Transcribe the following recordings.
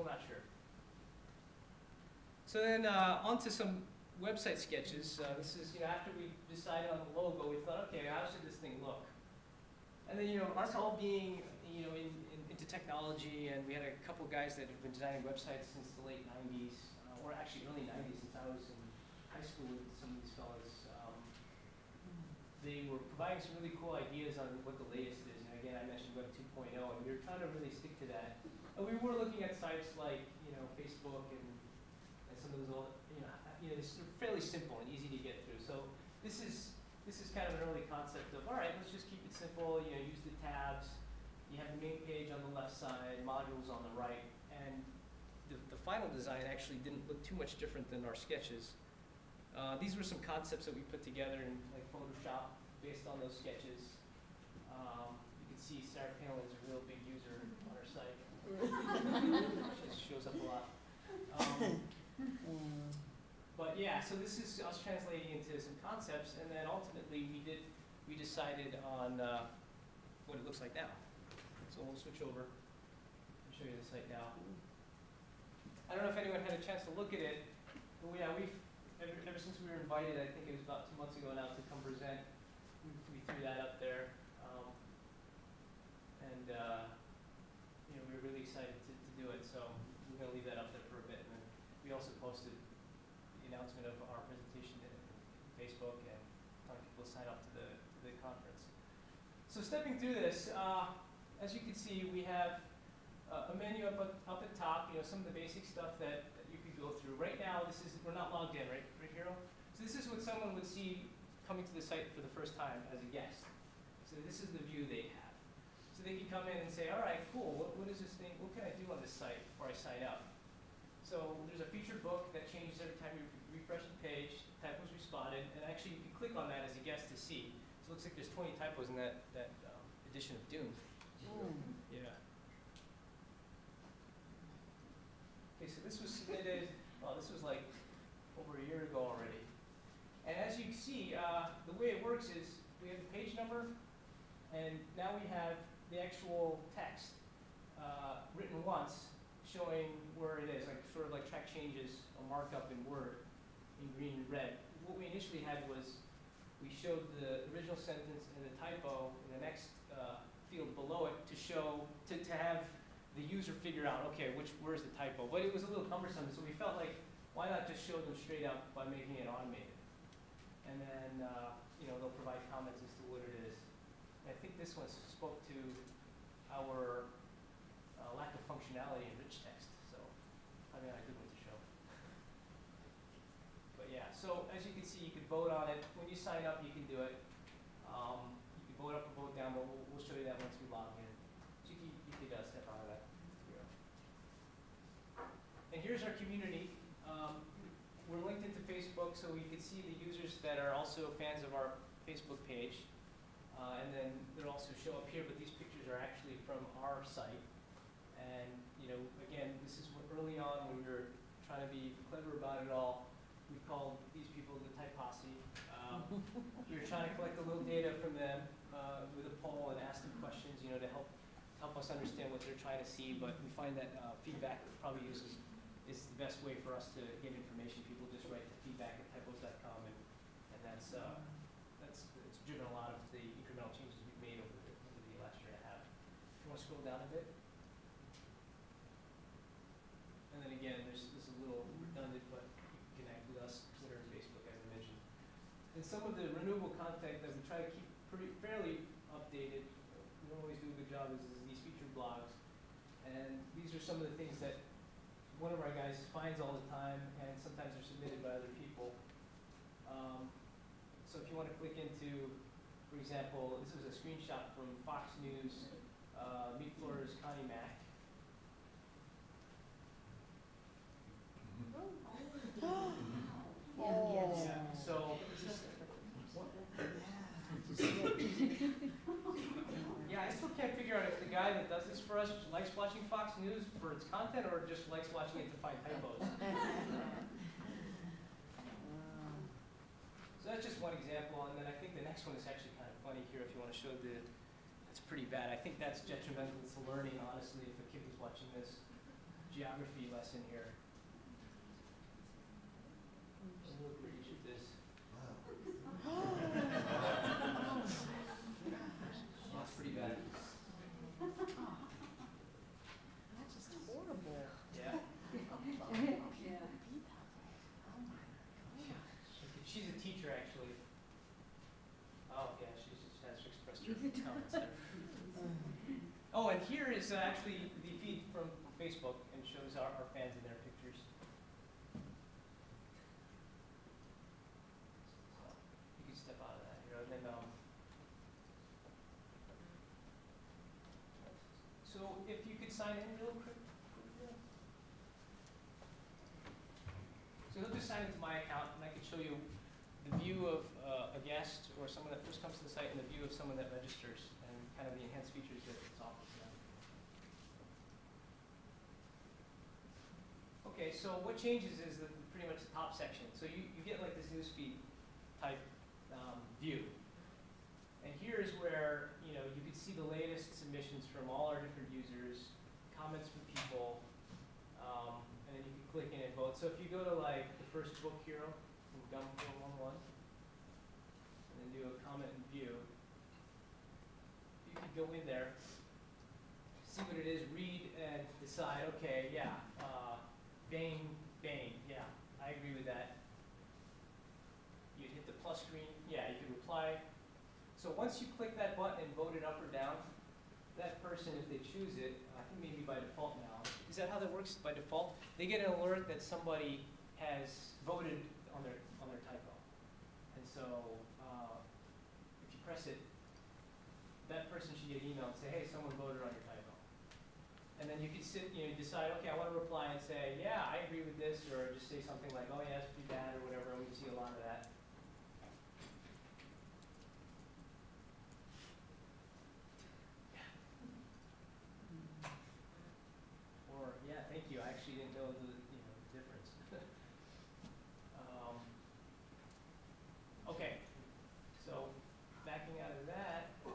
still not sure. So then on to some website sketches. This is, after we decided on the logo, we thought, okay, how should this thing look? And then, us all being, into technology, and we had a couple guys that have been designing websites since the late 90s, or actually early 90s, since I was in high school with some of these fellas. They were providing some really cool ideas on what the latest is. And again, I mentioned Web 2.0, and we were trying to really stick to that. And we were looking at sites like, Facebook and some of those old, it's fairly simple and easy to get through. So this is kind of an early concept of, all right, let's just keep it simple, use the tabs. You have the main page on the left side, modules on the right. And the final design actually didn't look too much different than our sketches. These were some concepts that we put together in like Photoshop based on those sketches. You can see Sarah Palin is a real big user on her site. She shows up a lot. But yeah, so this is us translating into some concepts, and then ultimately we decided on what it looks like now. So we'll switch over and show you the site now. I don't know if anyone had a chance to look at it, but yeah, ever since we were invited, I think it was about 2 months ago now, to come present, we threw that up there. We were really excited to do it, so we're going to leave that up there for a bit. And then we also posted the announcement of our presentation to Facebook and telling people to sign up to the conference. So stepping through this, as you can see, we have a menu up at top, some of the basic stuff that you could go through. Right now, we're not logged in, right, Hiro? So this is what someone would see coming to the site for the first time as a guest. So this is the view they have. So they can come in and say, all right, cool, what is this thing, what can I do on this site before I sign up? So there's a featured book that changes every time you refresh the page, typos we spotted, and actually you can click on that as a guest to see. So it looks like there's 20 typos in that edition of Dune. Yeah. Okay, so this was submitted, this was like over a year ago already. And as you can see, the way it works is we have the page number, and now we have the actual text written once, showing where it is, sort of like track changes or markup in Word in green and red. What we initially had was we showed the original sentence and the typo in the next field below it to have the user figure out, okay, where's the typo? But it was a little cumbersome, so we felt like, why not just show them straight up by making it automated? And then, they'll provide comments as to what it is. And I think this one spoke to our lack of functionality in rich text, so I mean, a good one to show. But yeah, so as you can see, you can vote on it. When you sign up, you can do it. You can vote up or vote down, but we'll show you that once we log in. So you could step out of that. And here's our community. We're linked into Facebook, so we can see the users that are also fans of our Facebook page. And then they'll also show up here, but these pictures are actually from our site. And again, this is early on when we were trying to be clever about it all. We called these people the Type Posse. We were trying to collect a little data from them with a poll and ask them questions, to help us understand what they're trying to see. But we find that feedback probably is the best way for us to get information. People just write to feedback@typos.com, and that's driven a lot of the incremental changes we've made over the last year and a half. You want to scroll down a bit? And then again, this is a little redundant, but you can connect with us, Twitter and Facebook, as I mentioned. And some of the renewable content that we try to keep fairly updated, we don't always do a good job, is these featured blogs. And these are some of the things that one of our guys finds all the time, and sometimes they're submitted by other people. So if you want to click into, for example, this is a screenshot from Fox News, Meat Floor's Connie Mack. Yeah, so yeah, I still can't figure out if the guy that does this for us likes watching Fox News for its content or just likes watching it to find typos. So that's just one example, and then I think the next one is actually kind of funny here if you want to show that's pretty bad. I think that's detrimental to learning, honestly, if a kid was watching this. geography lesson here. Just look where each of this. That's pretty bad. That's just horrible. Yeah. Yeah. She's a teacher, actually. Oh, yeah, she just has expressed her comments there. Oh, and here is actually the feed from Facebook, and shows our fans in their pictures. So you can step out of that here, and then so if you could sign in real quick. So he'll just sign into my account, and I can show you the view of a guest or someone that first comes to the site, and the view of someone that registers, and kind of the enhanced features that it's offers them. Okay, so what changes is pretty much the top section. So you get like this newsfeed type view. And here is where you can see the latest submissions from all our different users, comments from people, and then you can click in and vote. So if you go to like the first book Hiro from Gum 411, and then do a comment and view, you can go in there, see what it is, read, and decide, okay, yeah, Bane, yeah, I agree with that. You'd hit the plus screen, yeah, you could reply. So once you click that button and vote it up or down, that person, if they choose it, I think maybe by default now, is that how that works by default? They get an alert that somebody has voted on their typo. And so if you press it, that person should get an email and say, hey, someone voted on your typo. And then you can decide, okay, I want to reply and say, yeah, I agree with this, or just say something like, oh yeah, it's pretty bad, or whatever, and we can see a lot of that. Or, yeah, thank you, I actually didn't know the difference. Okay, so backing out of that, if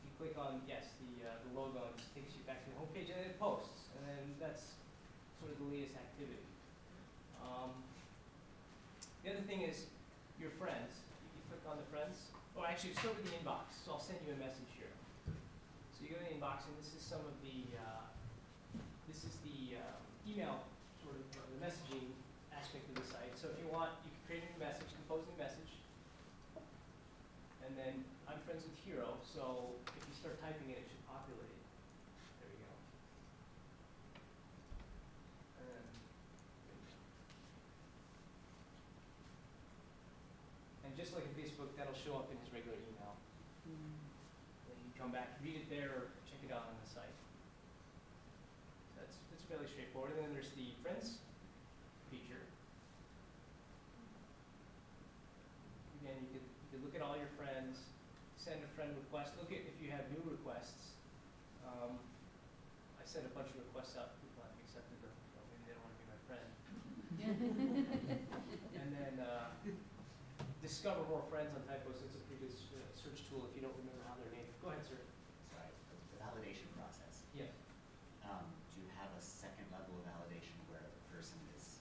you click on, yes, the logo, it just takes you back to the home page, and then it posts, and then that's sort of the latest activity. The other thing is your friends. You can click on the friends. Oh, actually, start with the inbox, so I'll send you a message here. So you go to the inbox, and this is some of the, email, sort of the messaging aspect of the site. So if you want, you can create a new message, compose a new message, and then I'm friends with Hiro, so if you start typing it, it should populate it. There we go. And just like in Facebook, that'll show up in his regular email. And you can come back, read it there, or check it out on the site. So that's fairly straightforward. And then there's the friends feature. Again, you could look at all your friends, send a friend request. Look at if you have new requests. I sent a bunch of requests out. People haven't accepted them, so maybe they don't want to be my friend. And then discover more friends on typos. It's a pretty good search tool if you don't remember how they're named. Go ahead, sir. Sorry, the validation process. Yes. Do you have a second level of validation where the person is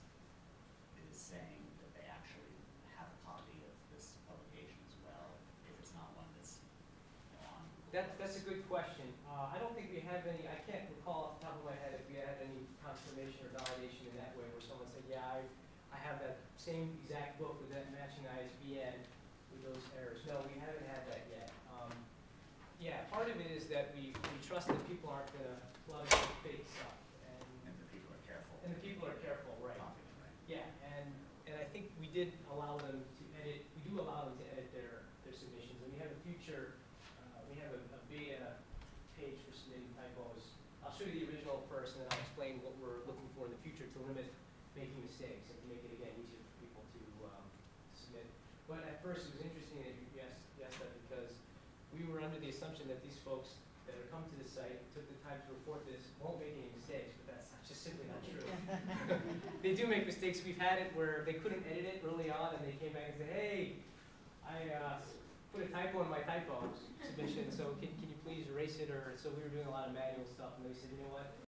saying that they actually have a copy of this publication as well, if it's not one that's on? That's a good question. I don't think we have any. I can't recall off the top of my head if we had any confirmation or validation in that way, where someone said, "Yeah, I have that same exact book with that matching ISBN with those errors." No, we haven't had that yet. Yeah, part of it is that we trust that people aren't going to plug fake stuff, And the people are careful. and the people are careful, right? Confident, right? Yeah, and I think we did allow them to edit. We do allow them to edit their submissions, and we have a future. We have a beta page for submitting typos. I'll show you the original first, and then I'll explain what we're looking for in the future to limit making mistakes and to make it again easier for people to submit. But at first, it was interesting that you asked that, because we were under the assumption that these folks that have come to the site, took the time to report this, won't make any mistakes, but that's just simply not true. They do make mistakes. We've had it where they couldn't edit it early on, and they came back and said, "Hey, I put a typo in my typo submission, so can you please erase it?" Or so we were doing a lot of manual stuff, and they said, "You know what?